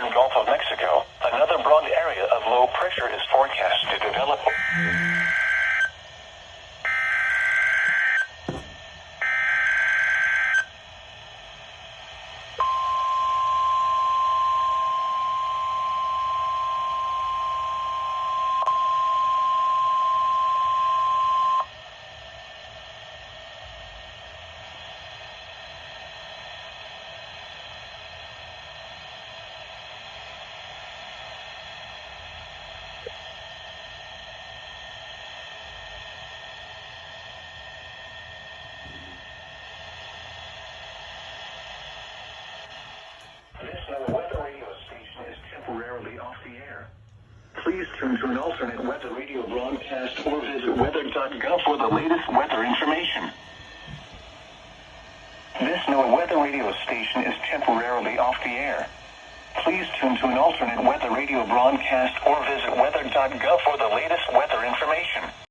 eastern Gulf of Mexico, another broad area of low pressure is forecast to develop. This weather radio station is temporarily off the air. Please tune to an alternate weather radio broadcast or visit weather.gov for the latest weather information. This NOAA weather radio station is temporarily off the air. Please tune to an alternate weather radio broadcast or visit weather.gov for the latest weather information.